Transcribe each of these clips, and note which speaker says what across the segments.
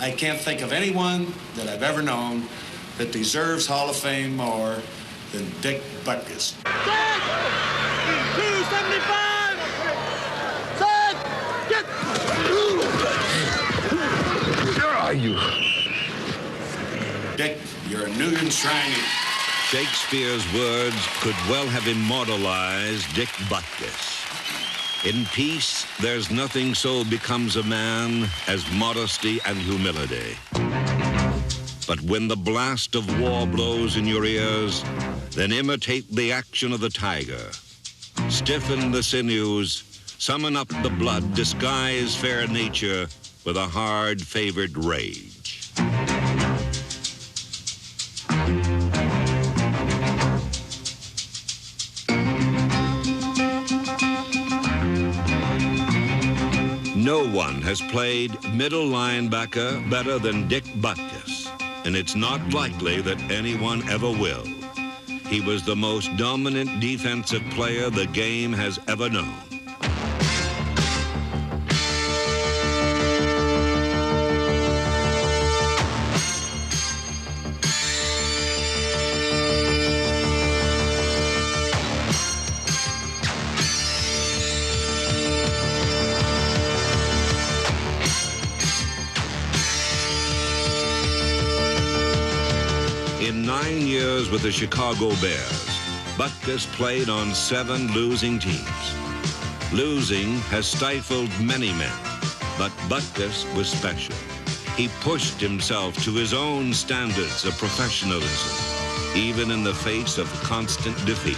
Speaker 1: I can't think of anyone that I've ever known that deserves Hall of Fame more than Dick Butkus.
Speaker 2: Set! 275! Set! Get!
Speaker 3: Where are you?
Speaker 1: Dick, you're a new enshrining.
Speaker 4: Shakespeare's words could well have immortalized Dick Butkus. In peace, there's nothing so becomes a man as modesty and humility. But when the blast of war blows in your ears, then imitate the action of the tiger. Stiffen the sinews, summon up the blood, disguise fair nature with a hard favored rage. No one has played middle linebacker better than Dick Butkus, and it's not likely that anyone ever will. He was the most dominant defensive player the game has ever known. In 9 years with the Chicago Bears, Butkus played on 7 losing teams. Losing has stifled many men, but Butkus was special. He pushed himself to his own standards of professionalism, even in the face of constant defeat.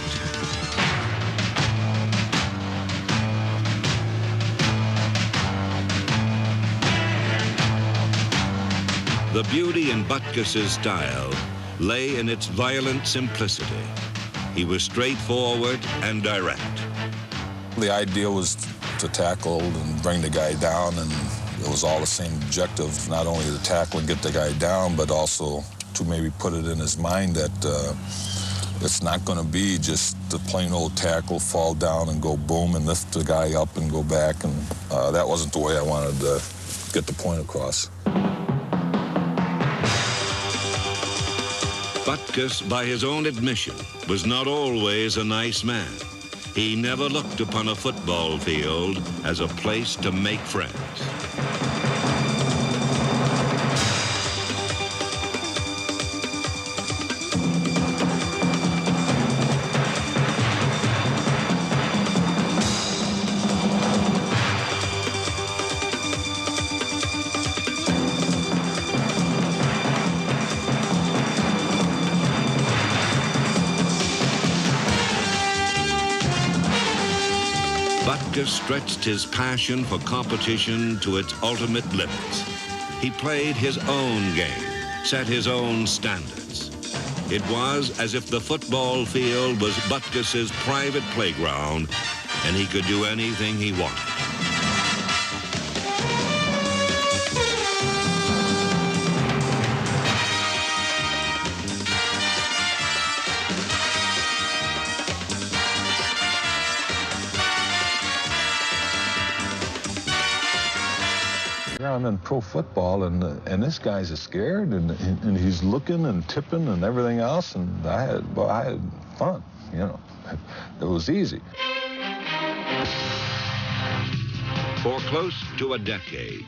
Speaker 4: The beauty in Butkus's style lay in its violent simplicity. He was straightforward and direct.
Speaker 5: The idea was to tackle and bring the guy down, and it was all the same objective, not only to tackle and get the guy down, but also to maybe put it in his mind that it's not going to be just the plain old tackle, fall down and go boom and lift the guy up and go back, and that wasn't the way I wanted to get the point across.
Speaker 4: Butkus, by his own admission, was not always a nice man. He never looked upon a football field as a place to make friends. Butkus stretched his passion for competition to its ultimate limits. He played his own game, set his own standards. It was as if the football field was Butkus's private playground, and he could do anything he wanted.
Speaker 5: I'm in pro football, and this guy's scared, and he's looking and tipping and everything else, and I had fun, you know. It was easy.
Speaker 4: For close to a decade,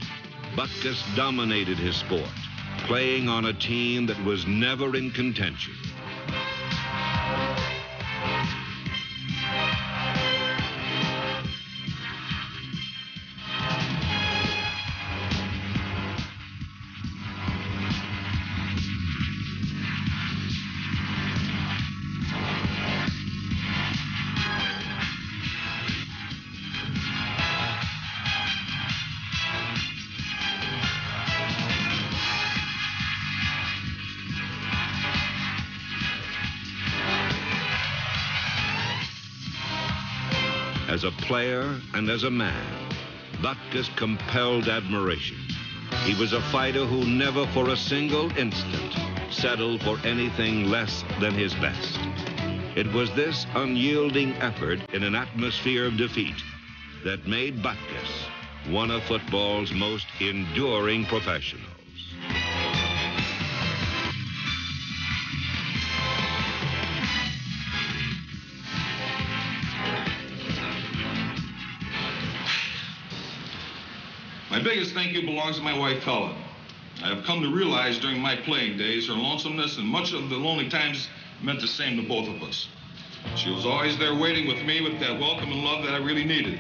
Speaker 4: Butkus dominated his sport, playing on a team that was never in contention. As a player and as a man, Butkus compelled admiration. He was a fighter who never for a single instant settled for anything less than his best. It was this unyielding effort in an atmosphere of defeat that made Butkus one of football's most enduring professionals.
Speaker 6: biggest thank you belongs to my wife, Helen. I have come to realize during my playing days her lonesomeness and much of the lonely times meant the same to both of us. She was always there waiting with me with that welcome and love that I really needed.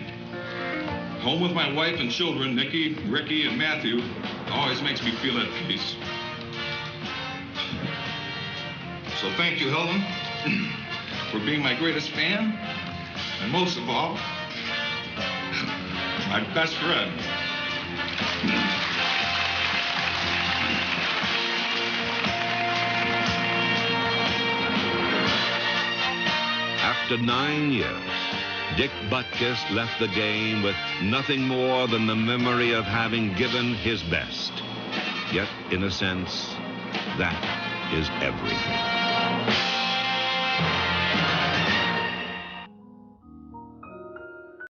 Speaker 6: Home with my wife and children, Nikki, Ricky, and Matthew, always makes me feel at peace. So thank you, Helen, for being my greatest fan, and most of all, my best friend.
Speaker 4: After 9 years, Dick Butkus left the game with nothing more than the memory of having given his best. Yet, in a sense, that is everything.